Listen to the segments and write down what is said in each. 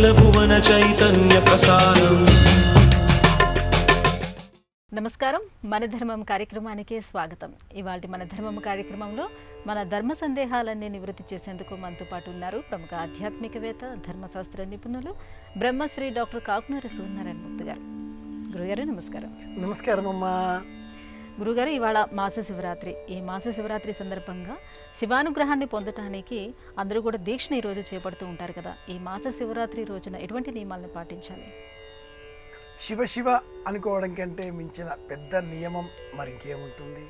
అఖిల భువన చైతన్య ప్రసారం. నమస్కారం, మన ధర్మం కార్యక్రమానికి స్వాగతం. ఇవాళ మన ధర్మం కార్యక్రమంలో మన ధర్మ సందేహాలన్నీ నివృత్తి చేసేందుకు మనతో పాటు ఉన్నారు ప్రముఖ ఆధ్యాత్మికవేత్త, ధర్మశాస్త్ర నిపుణులు బ్రహ్మశ్రీ డాక్టర్ కాకునూరి సూర్యనారాయణ మూర్తి గారు. గురుగారు నమస్కారం. నమస్కారం అమ్మా. గురుగారు, ఇవాళ మాస శివరాత్రి. ఈ మాస శివరాత్రి సందర్భంగా శివానుగ్రహాన్ని పొందటానికి అందరూ కూడా దీక్షను ఈరోజు చేపడుతూ ఉంటారు కదా. ఈ మాస శివరాత్రి రోజున ఎటువంటి నియమాలను పాటించాలి? శివ శివ అనుకోవడం కంటే మించిన పెద్ద నియమం మరింకేముంటుంది?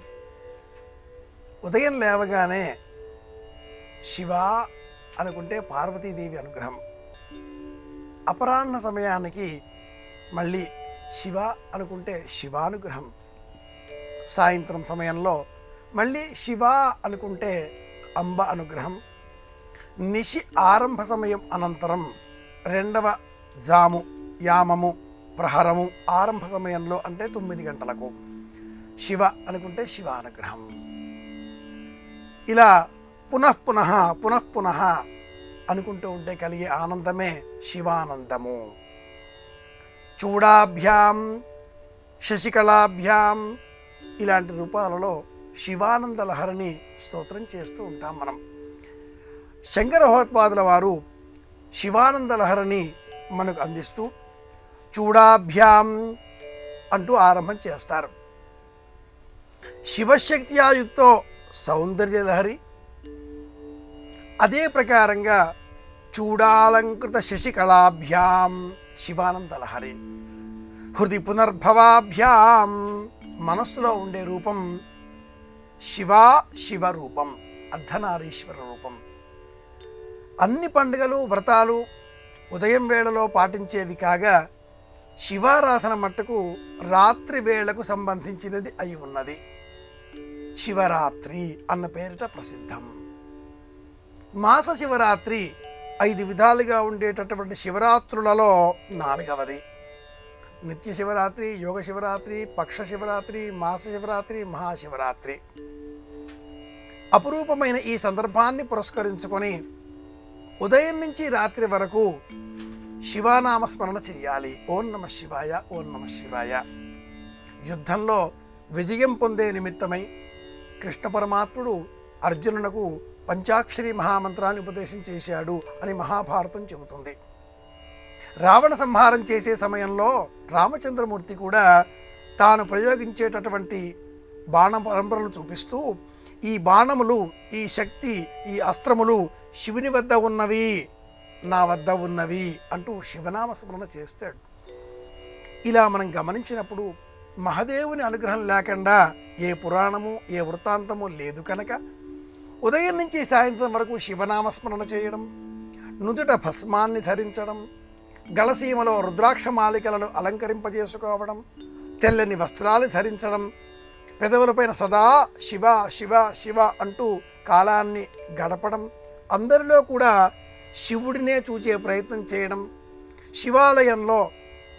ఉదయం లేవగానే శివ అనుకుంటే పార్వతీదేవి అనుగ్రహం, అపరాహ్న సమయానికి మళ్ళీ శివ అనుకుంటే శివానుగ్రహం, సాయంత్రం సమయంలో మళ్ళీ శివ అనుకుంటే అంబ అనుగ్రహం, నిశి ఆరంభ సమయం అనంతరం రెండవ జాము యామము ప్రహరము ఆరంభ సమయంలో అంటే 9 గంటలకు శివ అనుకుంటే శివానుగ్రహం. ఇలా పునఃపునః పునఃపునః అనుకుంటూ ఉంటే కలిగే ఆనందమే శివానందము. చూడాభ్యాం శశికళాభ్యాం ఇలాంటి రూపాలలో శివానంద లహరిని స్తోత్రం చేస్తూ ఉంటాం మనం. శంకరభగవత్పాదుల వారు శివానంద లహరిని మనకు అందిస్తూ చూడాభ్యాం అంటూ ఆరంభం చేస్తారు. శివశక్తియాయుక్తో సౌందర్య లహరి, అదే ప్రకారంగా చూడాలంకృత శశికళాభ్యాం శివానంద లహరి, హృది పునర్భవాభ్యాం మనస్సులో ఉండే రూపం శివరూపం, అర్ధనారీశ్వర రూపం. అన్ని పండుగలు వ్రతాలు ఉదయం వేళలో పాటించేవి కాగా శివారాధన మట్టుకు రాత్రి వేళకు సంబంధించినది అయి ఉన్నది. శివరాత్రి అన్న పేరిట ప్రసిద్ధం. మాస శివరాత్రి 5 విధాలుగా ఉండేటటువంటి శివరాత్రులలో 4వది. నిత్య శివరాత్రి, యోగ శివరాత్రి, పక్ష శివరాత్రి, మాస శివరాత్రి, మహాశివరాత్రి. అపురూపమైన ఈ సందర్భాన్ని పురస్కరించుకొని ఉదయం నుంచి రాత్రి వరకు శివానామస్మరణ చేయాలి. ఓం నమ శివాయ, ఓం నమ శివాయ. యుద్ధంలో విజయం పొందే నిమిత్తమై కృష్ణ పరమాత్ముడు అర్జునునకు పంచాక్షరి మహామంత్రాన్ని ఉపదేశం చేశాడు అని మహాభారతం చెబుతుంది. రావణ సంహారం చేసే సమయంలో రామచంద్రమూర్తి కూడా తాను ప్రయోగించేటటువంటి బాణ పరంపరను చూపిస్తూ ఈ బాణములు, ఈ శక్తి, ఈ అస్త్రములు శివుని వద్ద ఉన్నవి, నా వద్ద ఉన్నవి అంటూ శివనామస్మరణ చేస్తాడు. ఇలా మనం గమనించినప్పుడు మహాదేవుని అనుగ్రహం లేకుండా ఏ పురాణము, ఏ వృత్తాంతము లేదు కనుక ఉదయం నుంచి సాయంత్రం వరకు శివనామస్మరణ చేయడం, నుదుట భస్మాన్ని ధరించడం, గలసీమలో రుద్రాక్ష మాలికలను అలంకరింపజేసుకోవడం, తెల్లని వస్త్రాలు ధరించడం, పెదవులపైన సదా శివ శివ శివ అంటూ కాలాన్ని గడపడం, అందరిలో కూడా శివుడినే చూచే ప్రయత్నం చేయడం, శివాలయంలో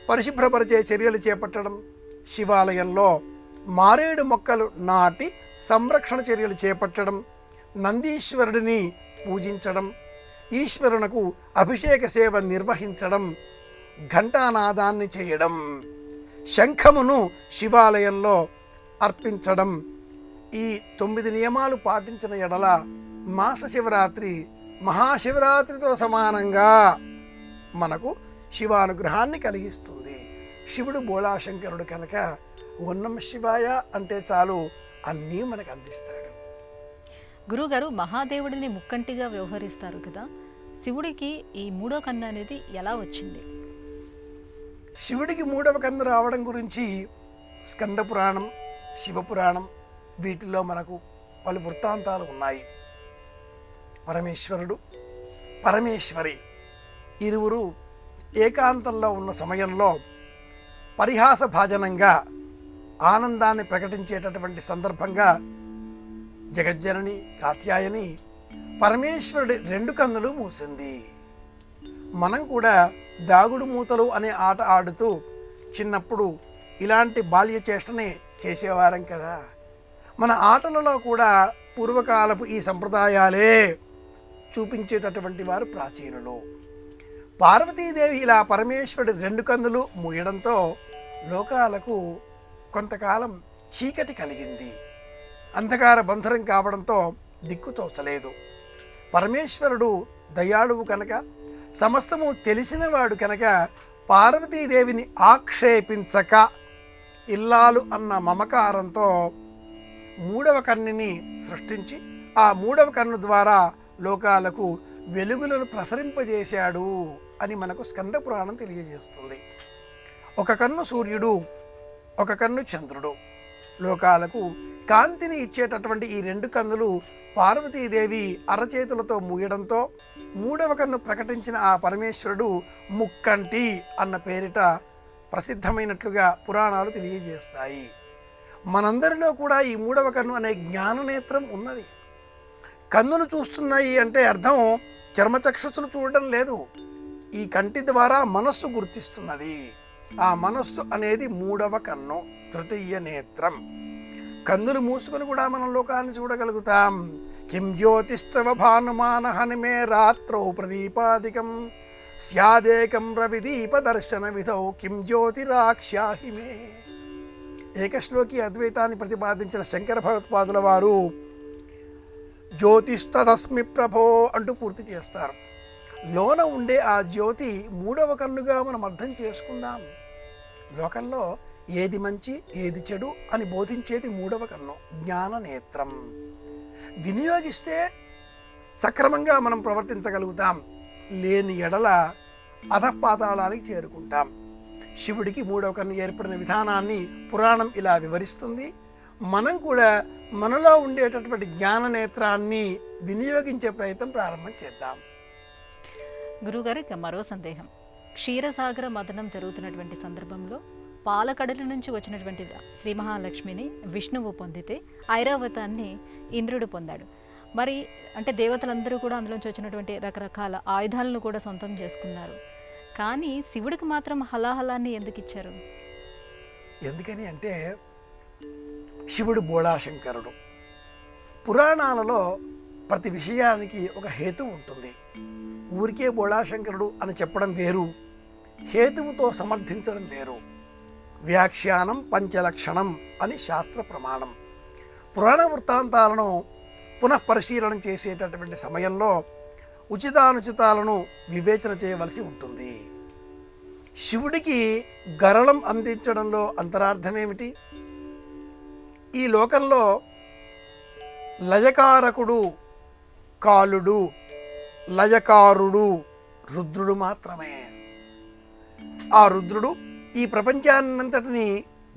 పరిశుభ్రపరిచే చర్యలు చేపట్టడం, శివాలయంలో మారేడు మొక్కలు నాటి సంరక్షణ చర్యలు చేపట్టడం, నందీశ్వరుడిని పూజించడం, ఈశ్వరునకు అభిషేక సేవ నిర్వహించడం, ఘంటానాదాన్ని చేయడం, శంఖమును శివాలయంలో అర్పించడం. ఈ 9 నియమాలు పాటించిన ఎడల మాస శివరాత్రి మహాశివరాత్రితో సమానంగా మనకు శివానుగ్రహాన్ని కలిగిస్తుంది. శివుడు బోళాశంకరుడు కనుక ఓం నమ శివాయ అంటే చాలు అన్నీ మనకు అందిస్తాడు. గురువుగారు, మహాదేవుడిని ముక్కంటిగా వ్యవహరిస్తారు కదా, శివుడికి ఈ 3వ కన్ను అనేది ఎలా వచ్చింది? శివుడికి 3వ కన్ను రావడం గురించి స్కంద పురాణం, శివపురాణం వీటిల్లో మనకు పలు వృత్తాంతాలు ఉన్నాయి. పరమేశ్వరుడు, పరమేశ్వరి ఇరువురు ఏకాంతంలో ఉన్న సమయంలో పరిహాస భాజనంగా ఆనందాన్ని ప్రకటించేటటువంటి సందర్భంగా జగజ్జనని కాత్యాయని పరమేశ్వరుడి 2 కన్నులు మూసింది. మనం కూడా దాగుడు మూతలు అనే ఆట ఆడుతూ చిన్నప్పుడు ఇలాంటి బాల్య చేష్టనే చేసేవారం కదా. మన ఆటలలో కూడా పూర్వకాలపు ఈ సంప్రదాయాలే చూపించేటటువంటి వారు ప్రాచీనులు. పార్వతీదేవి ఇలా పరమేశ్వరుడి 2 కన్నులు మూయడంతో లోకాలకు కొంతకాలం చీకటి కలిగింది. అంధకార బంధురం కావడంతో దిక్కు తోచలేదు. పరమేశ్వరుడు దయాళువు కనుక, సమస్తము తెలిసినవాడు కనుక పార్వతీదేవిని ఆక్షేపించక ఇల్లాలు అన్న మమకారంతో 3వ కన్నుని సృష్టించి ఆ 3వ కన్ను ద్వారా లోకాలకు వెలుగులను ప్రసరింపజేశాడు అని మనకు స్కంద పురాణం తెలియజేస్తుంది. ఒక కన్ను సూర్యుడు, ఒక కన్ను చంద్రుడు. లోకాలకు కాంతిని ఇచ్చేటటువంటి ఈ 2 కన్నులు పార్వతీదేవి అరచేతులతో మూయడంతో 3వ కన్ను ప్రకటించిన ఆ పరమేశ్వరుడు ముక్కంటి అన్న పేరిట ప్రసిద్ధమైనట్లుగా పురాణాలు తెలియజేస్తాయి. మనందరిలో కూడా ఈ 3వ కన్ను అనే జ్ఞాననేత్రం ఉన్నది. కన్నులు చూస్తున్నాయి అంటే అర్థం చర్మచక్షుసులు చూడడం లేదు. ఈ కంటి ద్వారా మనస్సు గుర్తిస్తున్నది. ఆ మనస్సు అనేది 3వ కన్ను, తృతీయ నేత్రం. కన్నులు మూసుకొని కూడా మనం లోకాన్ని చూడగలుగుతాం. కిం జ్యోతిస్తవ భానుమాన హనిమే రాత్రౌ ప్రదీపాదికం స్యాదేకం రవిదీప దర్శన విధౌ కిం జ్యోతిరాక్ష్యాహిమే. ఏకశ్లోకి అద్వైతాన్ని ప్రతిపాదించిన శంకర భగవత్పాదుల వారు జ్యోతిస్తదస్మి ప్రభో అంటూ పూర్తి చేస్తారు. లోన ఉండే ఆ జ్యోతి 3వ కన్నుగా మనం అర్థం చేసుకుందాం. లోకంలో ఏది మంచి ఏది చెడు అని బోధించేది 3వ కన్ను, జ్ఞాననేత్రం. వినియోగిస్తే సక్రమంగా మనం ప్రవర్తించగలుగుతాం. లేని ఎడల అధపాతాళానికి చేరుకుంటాం. శివుడికి 3వ కన్ను ఏర్పడిన విధానాన్ని పురాణం ఇలా వివరిస్తుంది. మనం కూడా మనలో ఉండేటటువంటి జ్ఞాననేత్రాన్ని వినియోగించే ప్రయత్నం ప్రారంభం చేద్దాం. గురువుగారు, ఇక మరో సందేహం. క్షీరసాగర మదనం జరుగుతున్నటువంటి సందర్భంలో పాలకడలి నుంచి వచ్చినటువంటి శ్రీ మహాలక్ష్మిని విష్ణువు పొందితే ఐరావతాన్ని ఇంద్రుడు పొందాడు. మరి అంటే దేవతలందరూ కూడా అందులోంచి వచ్చినటువంటి రకరకాల ఆయుధాలను కూడా సొంతం చేసుకున్నారు. కానీ శివుడికి మాత్రం హలాహలాన్ని ఎందుకు ఇచ్చారు? ఎందుకని అంటే శివుడు బోళాశంకరుడు. పురాణాలలో ప్రతి విషయానికి ఒక హేతువు ఉంటుంది. ఊరికే బోళాశంకరుడు అని చెప్పడం వేరు, హేతువుతో సమర్థించడం వేరు. వ్యాఖ్యానం పంచలక్షణం అని శాస్త్ర ప్రమాణం. పురాణ వృత్తాంతాలను పునఃపరిశీలన చేసేటటువంటి సమయంలో ఉచితానుచితాలను వివేచన చేయవలసి ఉంటుంది. శివుడికి గరళం అందించడంలో అంతరార్థమేమిటి? ఈ లోకంలో లయకారకుడు కాలుడు, లయకారుడు రుద్రుడు మాత్రమే. ఆ రుద్రుడు ఈ ప్రపంచాన్నంతటినీ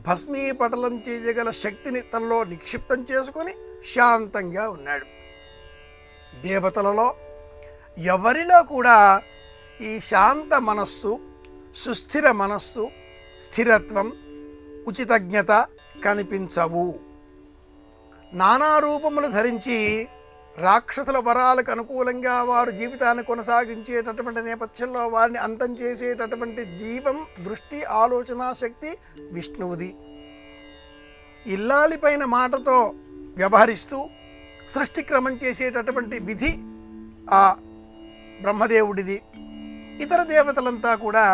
భస్మీపటలం చేయగల శక్తిని తనలో నిక్షిప్తం చేసుకొని శాంతంగా ఉన్నాడు. దేవతలలో ఎవరిలో కూడా ఈ శాంత మనస్సు, సుస్థిర మనస్సు, స్థిరత్వం, ఉచితజ్ఞత కనిపించవు. నానా రూపములు ధరించి రాక్షసుల వరాలకు అనుకూలంగా వారు జీవితాన్ని కొనసాగించేటటువంటి నేపథ్యంలో వారిని అంతం చేసేటటువంటి జీవం, దృష్టి, ఆలోచన శక్తి విష్ణువుది. ఇల్లాలిపైన మాటతో వ్యవహరిస్తూ సృష్టి క్రమం చేసేటటువంటి విధి ఆ బ్రహ్మదేవుడిది. ఇతర దేవతలంతా కూడా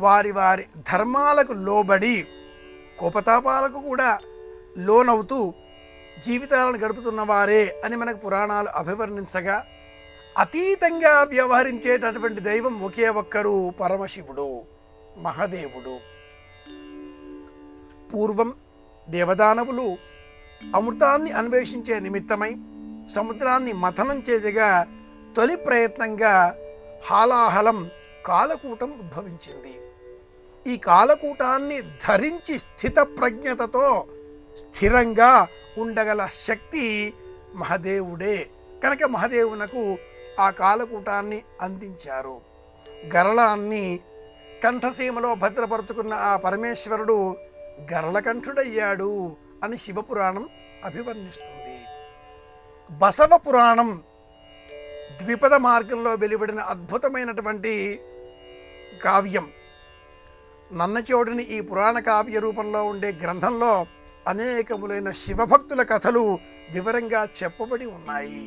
వారి వారి ధర్మాలకు లోబడి కోపతాపాలకు కూడా లోనవుతూ జీవితాలను గడుపుతున్న వారే అని మనకు పురాణాలు అభివర్ణించగా, అతీతంగా వ్యవహరించేటటువంటి దైవం ఒకే ఒక్కరు పరమశివుడు, మహాదేవుడు. పూర్వం దేవదానవులు అమృతాన్ని అన్వేషించే నిమిత్తమై సముద్రాన్ని మథనం చేయగా తొలి ప్రయత్నంగా హాలాహలం కాలకూటం ఉద్భవించింది. ఈ కాలకూటాన్ని ధరించి స్థిత ప్రజ్ఞతతో స్థిరంగా ఉండగల శక్తి మహాదేవుడే కనుక మహాదేవునకు ఆ కాలకూటాన్ని అందించారు. గరళాన్ని కంఠసీమలో భద్రపరుచుకున్న ఆ పరమేశ్వరుడు గరళకంఠుడయ్యాడు అని శివపురాణం అభివర్ణిస్తుంది. బసవ పురాణం ద్విపద మార్గంలో వెలువడిన అద్భుతమైనటువంటి కావ్యం. నన్నచోడిని ఈ పురాణ కావ్య రూపంలో ఉండే గ్రంథంలో అనేకములైన శివభక్తుల కథలు వివరంగా చెప్పబడి ఉన్నాయి.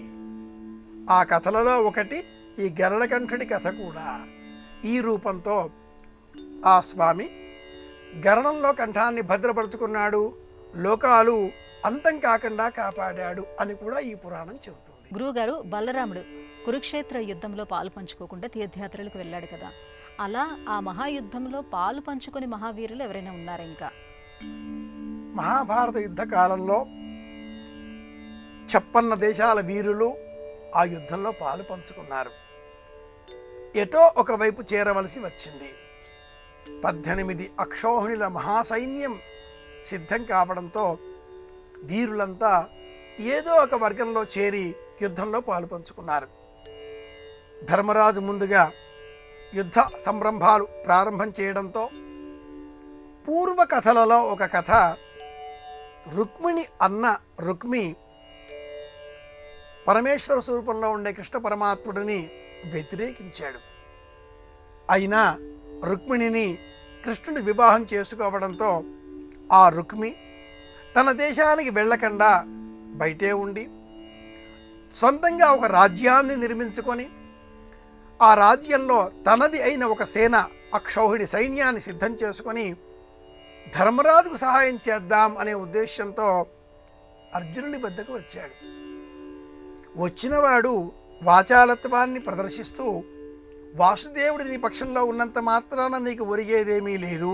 ఆ కథలలో ఒకటి ఈ గరళకంఠుడి కథ కూడా. ఈ రూపంతో ఆ స్వామి గరణంలో కంఠాన్ని భద్రపరుచుకున్నాడు, లోకాలు అంతం కాకుండా కాపాడాడు అని కూడా ఈ పురాణం చెబుతుంది. గురువుగారు, బలరాముడు కురుక్షేత్ర యుద్ధంలో పాలు పంచుకోకుండా తీర్థయాత్రలకు వెళ్ళాడు కదా, అలా ఆ మహాయుద్ధంలో పాలు పంచుకొని మహావీరులు ఎవరైనా ఉన్నారా? ఇంకా మహాభారత యుద్ధ కాలంలో 56 దేశాల వీరులు ఆ యుద్ధంలో పాలు పంచుకున్నారు. ఎటో ఒకవైపు చేరవలసి వచ్చింది. 18 అక్షౌహిణుల మహాసైన్యం సిద్ధం కావడంతో వీరులంతా ఏదో ఒక వర్గంలో చేరి యుద్ధంలో పాలు పంచుకున్నారు. ధర్మరాజు ముందుగా యుద్ధ సంరంభాలు ప్రారంభం చేయడంతో పూర్వ కథలలో ఒక కథ, రుక్మిణి అన్న రుక్మి పరమేశ్వర స్వరూపంలో ఉండే కృష్ణ పరమాత్ముడిని వ్యతిరేకించాడు. అయినా రుక్మిణిని కృష్ణుని వివాహం చేసుకోవడంతో ఆ రుక్మి తన దేశానికి వెళ్ళకుండా బయటే ఉండి సొంతంగా ఒక రాజ్యాన్ని నిర్మించుకొని ఆ రాజ్యంలో తనది అయిన ఒక సేన, అక్షౌహిణి సైన్యాన్ని సిద్ధం చేసుకొని ధర్మరాజుకు సహాయం చేద్దాం అనే ఉద్దేశంతో అర్జునుడి వద్దకు వచ్చాడు. వచ్చినవాడు వాచాలత్వాన్ని ప్రదర్శిస్తూ, వాసుదేవుడి నీ పక్షంలో ఉన్నంత మాత్రాన నీకు ఒరిగేదేమీ లేదు,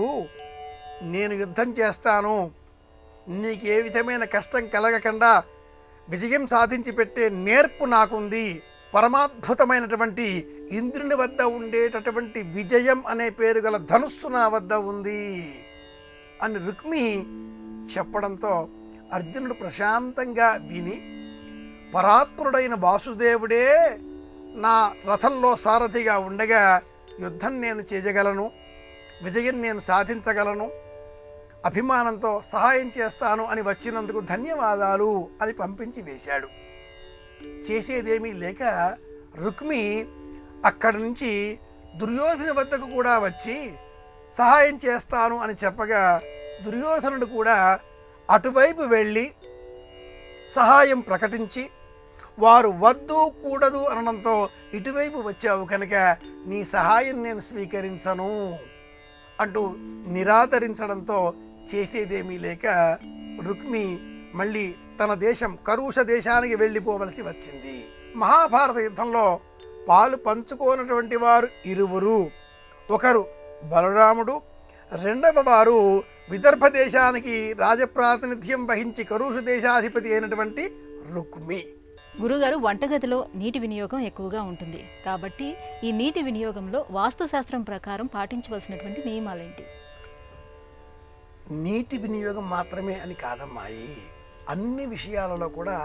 నేను యుద్ధం చేస్తాను, నీకు ఏ విధమైన కష్టం కలగకుండా విజయం సాధించి పెట్టే నేర్పు నాకుంది, పరమాద్భుతమైనటువంటి ఇంద్రుని వద్ద ఉండేటటువంటి విజయం అనే పేరు గల ధనుస్సు నా వద్ద ఉంది అని రుక్మి చెప్పడంతో అర్జునుడు ప్రశాంతంగా విని, పరాత్పరుడైన వాసుదేవుడే నా రథంలో సారథిగా ఉండగా యుద్ధం నేను చేయగలను, విజయం నేను సాధించగలను, అభిమానంతో సహాయం చేస్తాను అని వచ్చినందుకు ధన్యవాదాలు అని పంపించి వేశాడు. చేసేదేమీ లేక రుక్మి అక్కడి నుంచి దుర్యోధను వద్దకు కూడా వచ్చి సహాయం చేస్తాను అని చెప్పగా దుర్యోధనుడు కూడా అటువైపు వెళ్ళి సహాయం ప్రకటించి, వారు వద్దు కూడదు అనడంతో ఇటువైపు వచ్చావు కనుక నీ సహాయం నేను స్వీకరించను అంటూ నిరాదరించడంతో చేసేదేమీ లేక రుక్మి మళ్ళీ తన దేశం కరుష దేశానికి వెళ్ళిపోవలసి వచ్చింది. మహాభారత యుద్ధంలో పాలు పంచుకోనటువంటి వారు ఇరువురు, ఒకరు బలరాముడు, రెండవ వారు విదర్భ దేశానికి రాజప్రాతినిధ్యం వహించి కరుష దేశాధిపతి అయినటువంటి రుక్మి. గురుగారు, వంటగదిలో నీటి వినియోగం ఎక్కువగా ఉంటుంది కాబట్టి ఈ నీటి వినియోగంలో వాస్తుశాస్త్రం ప్రకారం పాటించవలసినటువంటి నియమాలేంటి? నీటి వినియోగం మాత్రమే అని కాదమ్మాయి, అన్ని విషయాలలో కూడా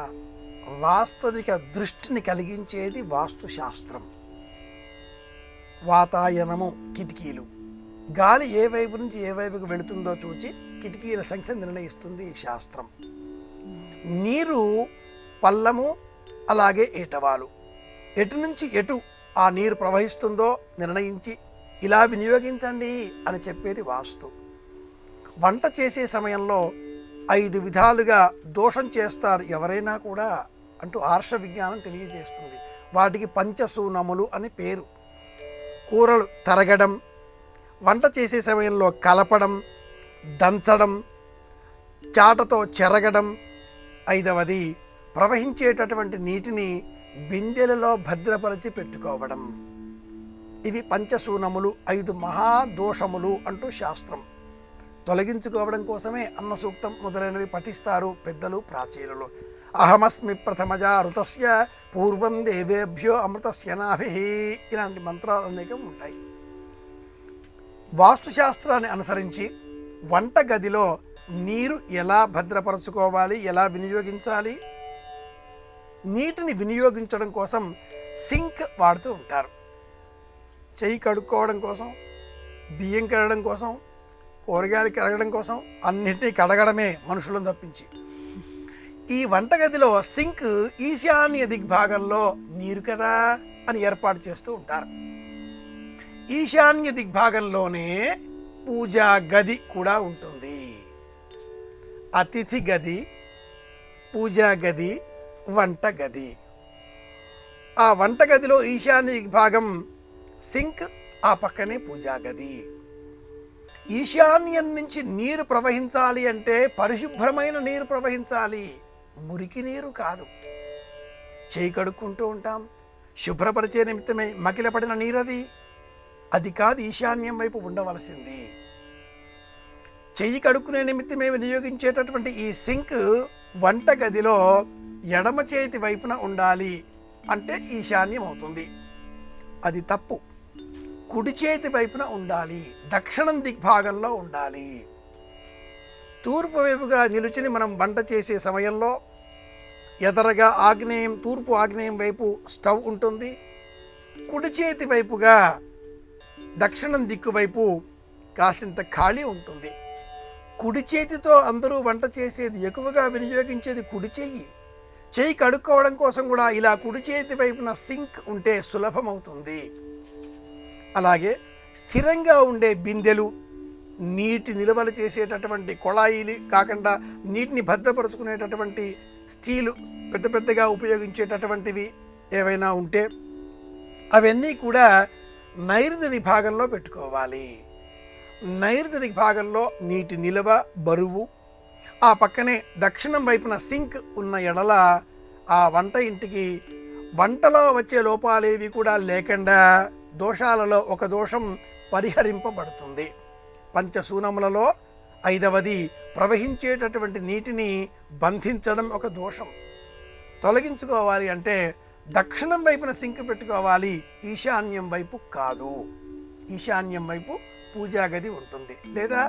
వాస్తవిక దృష్టిని కలిగించేది వాస్తుశాస్త్రం. వాతాయనము కిటికీలు, గాలి ఏ వైపు నుంచి ఏ వైపుకు వెళుతుందో చూచి కిటికీల సంఖ్య నిర్ణయిస్తుంది ఈ శాస్త్రం. నీరు పల్లము, అలాగే ఏటవాలు, ఎటు నుంచి ఎటు ఆ నీరు ప్రవహిస్తుందో నిర్ణయించి ఇలా వినియోగించండి అని చెప్పేది వాస్తు. వంట చేసే సమయంలో 5 విధాలుగా దోషం చేస్తారు ఎవరైనా కూడా అంటూ ఆర్ష విజ్ఞానం తెలియజేస్తుంది. వాటికి పంచసూనములు అని పేరు. కూరలు తరగడం, వంట చేసే సమయంలో కలపడం, దంచడం, చాటతో చెరగడం, 5వది ప్రవహించేటటువంటి నీటిని బిందెలలో భద్రపరిచి పెట్టుకోవడం. ఇవి పంచసూనములు, 5 మహాదోషములు అంటూ శాస్త్రం. తొలగించుకోవడం కోసమే అన్న సూక్తం మొదలైనవి పఠిస్తారు పెద్దలు ప్రాచీనులు. అహమస్మి ప్రథమజా ఋతస్య పూర్వం దేవేభ్యో అమృతస్య నాభిః, ఇలాంటి మంత్రాలు అనేకం ఉంటాయి. వాస్తుశాస్త్రాన్ని అనుసరించి వంట గదిలో నీరు ఎలా భద్రపరచుకోవాలి, ఎలా వినియోగించాలి, నీటిని వినియోగించడం కోసం సింక్ వాడుతూ ఉంటారు. చెయ్యి కడుక్కోవడం కోసం, బియ్యం కడగడం కోసం, కూరగాయలు కడగడం కోసం, అన్నింటినీ కడగడమే మనుషులను తప్పించి. ఈ వంటగదిలో సింక్ ఈశాన్య దిగ్భాగంలో నీరు కదా అని ఏర్పాటు చేస్తూ ఉంటారు. ఈశాన్య దిగ్భాగంలోనే పూజా గది కూడా ఉంటుంది. అతిథి గది, పూజా గది, వంట గది. ఆ వంటగదిలో ఈశాన్య దిగ్భాగం సింక్, ఆ పక్కనే పూజా గది. ఈశాన్యం నుంచి నీరు ప్రవహించాలి అంటే పరిశుభ్రమైన నీరు ప్రవహించాలి, మురికి నీరు కాదు. చేయి కడుక్కుంటూ ఉంటాం, శుభ్రపరిచే నిమిత్తమే మకిలపడిన నీరది, అది కాదు ఈశాన్యం వైపు ఉండవలసింది. చెయ్యి కడుక్కునే నిమిత్తమే వినియోగించేటటువంటి ఈ సింక్ వంటగదిలో ఎడమ చేతి వైపున ఉండాలి అంటే ఈశాన్యం అవుతుంది. అది తప్పు. కుడి చేతి వైపున ఉండాలి, దక్షిణం దిగ్భాగంలో ఉండాలి. తూర్పు వైపుగా నిలుచుని మనం వంట చేసే సమయంలో ఎదరగా ఆగ్నేయం, తూర్పు ఆగ్నేయం వైపు స్టవ్ ఉంటుంది. కుడి చేతి వైపుగా దక్షిణం దిక్కు వైపు కాసింత ఖాళీ ఉంటుంది. కుడి చేతితో అందరూ వంట చేసేది, ఎక్కువగా వినియోగించేది కుడి చెయ్యి. చెయ్యి కడుక్కోవడం కోసం కూడా ఇలా కుడి చేతి వైపున సింక్ ఉంటే సులభమవుతుంది. అలాగే స్థిరంగా ఉండే బిందెలు, నీటి నిల్వలు చేసేటటువంటి కొళాయిలు కాకుండా నీటిని భద్రపరుచుకునేటటువంటి స్టీలు పెద్ద పెద్దగా ఉపయోగించేటటువంటివి ఏవైనా ఉంటే అవన్నీ కూడా నైరుతి విభాగంలో పెట్టుకోవాలి. నైరుతి విభాగంలో నీటి నిల్వ, బరువు, ఆ పక్కనే దక్షిణం వైపున సింక్ ఉన్న ఎడల ఆ వంట ఇంటికి వంటలో వచ్చే లోపాలేవి కూడా లేకుండా దోషాలలో ఒక దోషం పరిహరింపబడుతుంది. పంచశూనములలో 5వది ప్రవహించేటటువంటి నీటిని బంధించడం ఒక దోషం. తొలగించుకోవాలి అంటే దక్షిణం వైపున సింక్ పెట్టుకోవాలి, ఈశాన్యం వైపు కాదు. ఈశాన్యం వైపు పూజా గది ఉంటుంది. లేదా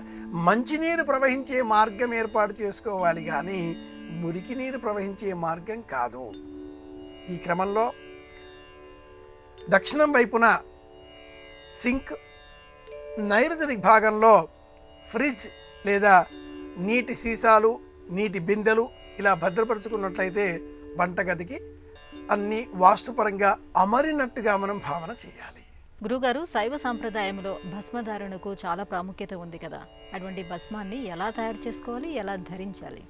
మంచినీరు ప్రవహించే మార్గం ఏర్పాటు చేసుకోవాలి, కానీ మురికి నీరు ప్రవహించే మార్గం కాదు. ఈ క్రమంలో దక్షిణం వైపున సింక్, నైరుతి దిగ్భాగంలో ఫ్రిడ్జ్ లేదా నీటి సీసాలు, నీటి బిందెలు ఇలా భద్రపరుచుకున్నట్లయితే వంటగదికి అన్ని వాస్తుపరంగా అమరినట్టుగా మనం భావన చేయాలి. గురుగారు, శైవ సాంప్రదాయంలో భస్మధారణకు చాలా ప్రాముఖ్యత ఉంది కదా, అటువంటి భస్మాన్ని ఎలా తయారు చేసుకోవాలి, ఎలా ధరించాలి?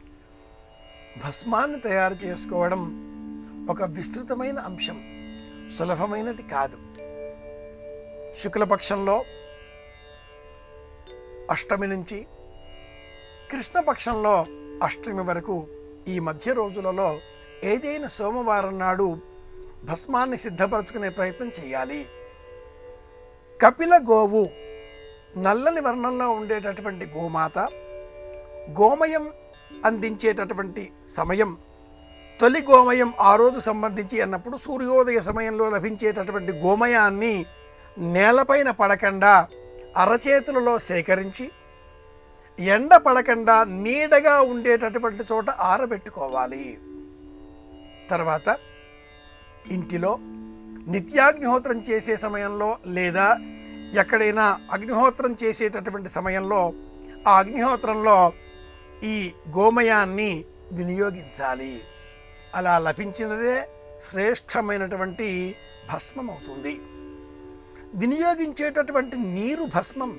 భస్మాన్ని తయారు చేసుకోవడం ఒక విస్తృతమైన అంశం, సులభమైనది కాదు. శుక్లపక్షంలో అష్టమి నుంచి కృష్ణపక్షంలో అష్టమి వరకు ఈ మధ్య రోజులలో ఏదైనా సోమవారం నాడు భస్మాన్ని సిద్ధపరచుకునే ప్రయత్నం చేయాలి. కపిల గోవు, నల్లని వర్ణంలో ఉండేటటువంటి గోమాత, గోమయం అందించేటటువంటి సమయం, తొలి గోమయం ఆ రోజు సంబంధించి అన్నప్పుడు సూర్యోదయ సమయంలో లభించేటటువంటి గోమయాన్ని నేలపైన పడకుండా అరచేతులలో సేకరించి ఎండ పడకుండా నీడగా ఉండేటటువంటి చోట ఆరబెట్టుకోవాలి. తర్వాత ఇంటిలో నిత్యాగ్నిహోత్రం చేసే సమయంలో లేదా ఎక్కడైనా అగ్నిహోత్రం చేసేటటువంటి సమయంలో ఆ అగ్నిహోత్రంలో ఈ గోమయాన్ని వినియోగించాలి. అలా లభించినదే శ్రేష్టమైనటువంటి భస్మం అవుతుంది. వినియోగించేటటువంటి నీరు భస్మం,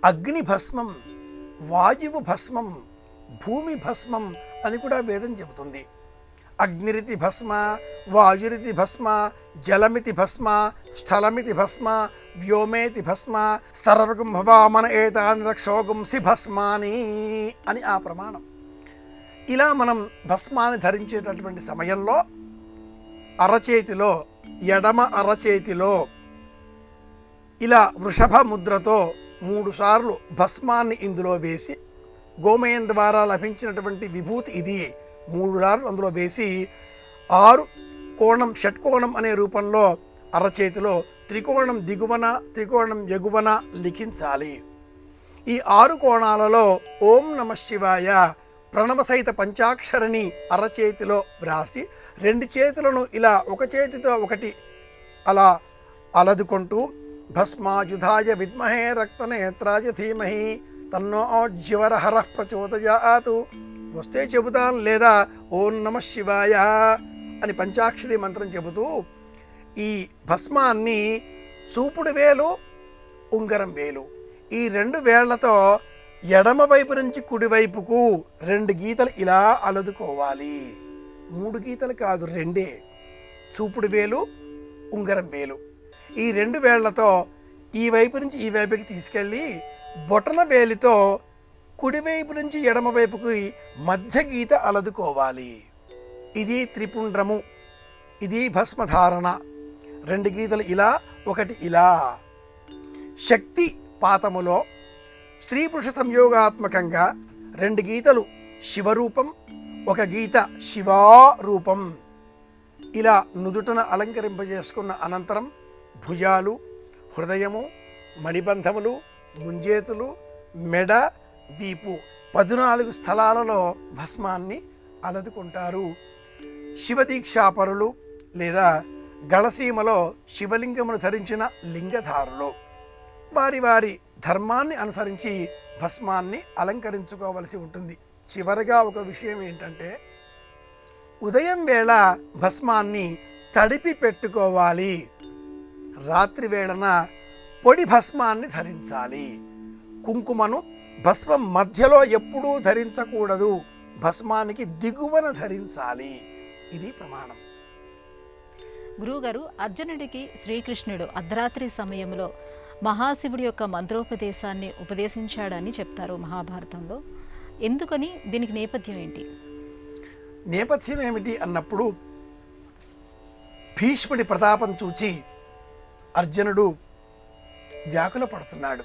అగ్ని భస్మం, వాయువు భస్మం, భూమి భస్మం అని కూడా వేదం చెబుతుంది. అగ్నిరితి భస్మ, వాయురితి భస్మ, జలమితి భస్మ, స్థలమితి భస్మ, వ్యోమేతి భస్మ, సర్వగం భవామన ఏతాన్ రక్షోగుంసి భస్మాని అని ఆ ప్రమాణం. ఇలా మనం భస్మాన్ని ధరించేటటువంటి సమయంలో అరచేతిలో, ఎడమ అరచేతిలో ఇలా వృషభ ముద్రతో 3 సార్లు భస్మాన్ని ఇందులో వేసి, గోమయం ద్వారా లభించినటువంటి విభూతి ఇది, 3 సార్లు అందులో వేసి 6 కోణం, షట్కోణం అనే రూపంలో అరచేతిలో త్రికోణం దిగువన, త్రికోణం ఎగువన లిఖించాలి. ఈ 6 కోణాలలో ఓం నమః శివాయ ప్రణవ సహిత పంచాక్షరిని అరచేతిలో వ్రాసి 2 చేతులను ఇలా ఒక చేతితో ఒకటి అలా అలదుకుంటూ భస్మాయుధాయ విద్మహే రక్తనేత్రాయ ధీమహి తన్నో జ్వరహర ప్రచోదయాతు వస్తే చెబుతాను, లేదా ఓం నమః శివాయ అని పంచాక్షరి మంత్రం చెబుతూ ఈ భస్మాన్ని చూపుడు వేలు, ఉంగరం వేలు, ఈ 2 వేళ్లతో ఎడమ వైపు నుంచి కుడివైపుకు 2 గీతలు ఇలా అలదుకోవాలి. 3 గీతలు కాదు, 2. చూపుడు వేలు, ఉంగరం వేలు, ఈ 2 వేళ్లతో ఈ వైపు నుంచి ఈ వైపుకి తీసుకెళ్ళి బొటన వేలితో కుడివైపు నుంచి ఎడమవైపుకి మధ్య గీత అలదుకోవాలి. ఇది త్రిపుండ్రము, ఇది భస్మధారణ. 2 గీతలు ఇలా, ఒకటి ఇలా. శక్తి పాతములో స్త్రీ పురుష సంయోగాత్మకంగా 2 గీతలు శివరూపం, 1 గీత శివారూపం. ఇలా నుదుటన అలంకరింపజేసుకున్న అనంతరం భుజాలు, హృదయము, మణిబంధములు, ముంజేతులు, మెడ, వీపు 14 స్థలాలలో భస్మాన్ని అలదుకుంటారు. శివదీక్షాపరులు లేదా గళసీమలో శివలింగమును ధరించిన లింగధారులు వారి వారి ధర్మాన్ని అనుసరించి భస్మాన్ని అలంకరించుకోవలసి ఉంటుంది. చివరగా ఒక విషయం ఏంటంటే, ఉదయం వేళ భస్మాన్ని తడిపి పెట్టుకోవాలి. రాత్రి వేళన పొడి భస్మాన్ని ధరించాలి. కుంకుమను భస్మం మధ్యలో ఎప్పుడూ ధరించకూడదు, భస్మానికి దిగువన ధరించాలి. ఇది ప్రమాణం. గురువుగారు, అర్జునుడికి శ్రీకృష్ణుడు అర్ధరాత్రి సమయంలో మహాశివుడి యొక్క మంత్రోపదేశాన్ని ఉపదేశించాడని చెప్తారు మహాభారతంలో. ఎందుకని, దీనికి నేపథ్యం ఏంటి? నేపథ్యం ఏమిటి అన్నప్పుడు, భీష్ముడి ప్రతాపం చూచి అర్జునుడు వ్యాకుల పడుతున్నాడు.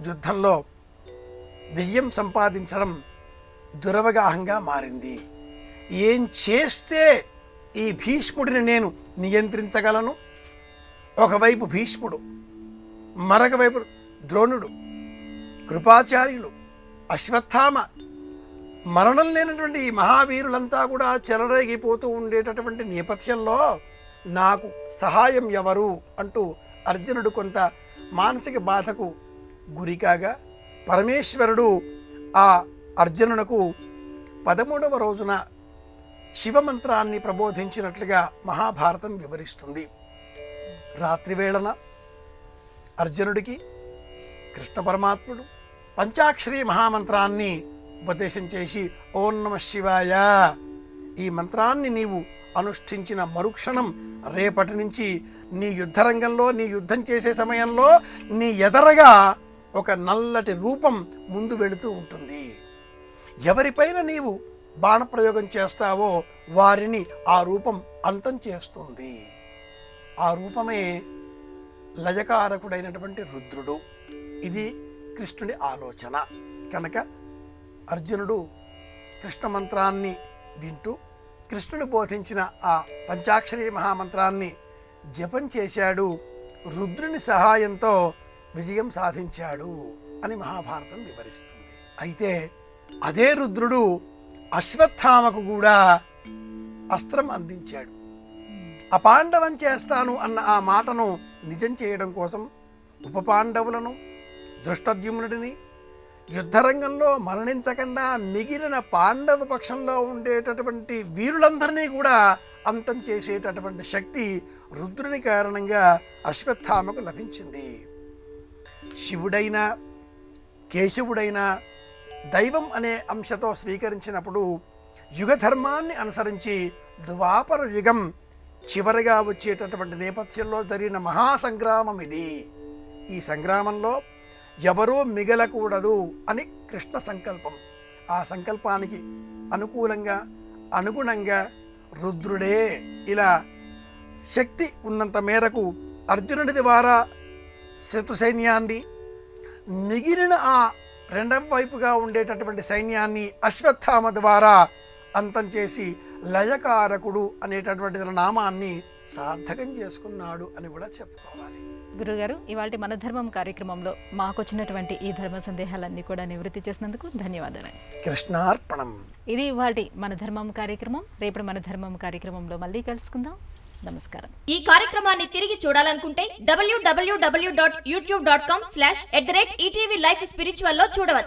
యుద్ధంలో విజయం సంపాదించడం దురవగాహంగా మారింది. ఏం చేస్తే ఈ భీష్ముడిని నేను నియంత్రించగలను? ఒకవైపు భీష్ముడు, మరొక వైపు ద్రోణుడు, కృపాచార్యులు, అశ్వత్థామ, మరణం లేనటువంటి ఈ మహావీరులంతా కూడా చెలరేగిపోతూ ఉండేటటువంటి నేపథ్యంలో నాకు సహాయం ఎవరు అంటూ అర్జునుడు కొంత మానసిక బాధకు గురికాగా పరమేశ్వరుడు ఆ అర్జునునకు 13వ రోజున శివమంత్రాన్ని ప్రబోధించినట్లుగా మహాభారతం వివరిస్తుంది. రాత్రివేళన అర్జునుడికి కృష్ణ పరమాత్ముడు పంచాక్షరి మహామంత్రాన్ని ఉపదేశం చేసి, ఓం నమః శివాయ, ఈ మంత్రాన్ని నీవు అనుష్ఠించిన మరుక్షణం రేపటి నుంచి నీ యుద్ధరంగంలో, నీ యుద్ధం చేసే సమయంలో నీ ఎదరగా ఒక నల్లటి రూపం ముందు వెళుతూ ఉంటుంది. ఎవరిపైన నీవు బాణప్రయోగం చేస్తావో వారిని ఆ రూపం అంతం చేస్తుంది. ఆ రూపమే లయకారకుడైనటువంటి రుద్రుడు. ఇది కృష్ణుడి ఆలోచన. కనుక అర్జునుడు కృష్ణ మంత్రాన్ని వింటూ కృష్ణుడు బోధించిన ఆ పంచాక్షరి మహామంత్రాన్ని జపం చేశాడు. రుద్రుని సహాయంతో విజయం సాధించాడు అని మహాభారతం వివరిస్తుంది. అయితే అదే రుద్రుడు అశ్వత్థామకు కూడా అస్త్రం అందించాడు. అపాండవం చేస్తాను అన్న ఆ మాటను నిజం చేయడం కోసం ఉప పాండవులను, దృష్టద్యుమ్నుడిని యుద్ధరంగంలో మరణించకుండా మిగిలిన పాండవ పక్షంలో ఉండేటటువంటి వీరులందరినీ కూడా అంతం చేసేటటువంటి శక్తి రుద్రుని కారణంగా అశ్వత్థామకు లభించింది. శివుడైనా కేశవుడైనా దైవం అనే అంశతో స్వీకరించినప్పుడు యుగధర్మాన్ని అనుసరించి ద్వాపర యుగం చివరిగా వచ్చేటటువంటి నేపథ్యంలో జరిగిన మహాసంగ్రామం ఇది. ఈ సంగ్రామంలో ఎవరూ మిగలకూడదు అని కృష్ణ సంకల్పం. ఆ సంకల్పానికి అనుకూలంగా అనుగుణంగా రుద్రుడే ఇలా శక్తి ఉన్నంత మేరకు అర్జునుడి ద్వారా శత్రు సైన్యాన్ని, మిగిలిన ఆ రెండవ వైపుగా ఉండేటటువంటి సైన్యాన్ని అశ్వత్థామ ద్వారా అంతం చేసి లయకారకుడు అనేటటువంటి నామాన్ని సార్థకం చేసుకున్నాడు అని కూడా చెప్పుకోవాలి. గురుగారు, ఇవాళ మన ధర్మం కార్యక్రమంలో మాకు వచ్చినటువంటి ఈ ధర్మ సందేహాలన్నీ కూడా నివృత్తి చేసినందుకు ధన్యవాదాలు. కృష్ణార్పణం. ఇది ఇవాళ మన ధర్మం కార్యక్రమం. రేపు మన ధర్మం కార్యక్రమంలో మళ్ళీ కలుసుకుందాం. నమస్కారం. ఈ కార్యక్రమాన్ని తిరిగి చూడాలనుకుంటే www.youtube.com/@ETV Life Spiritual లో చూడవచ్చు.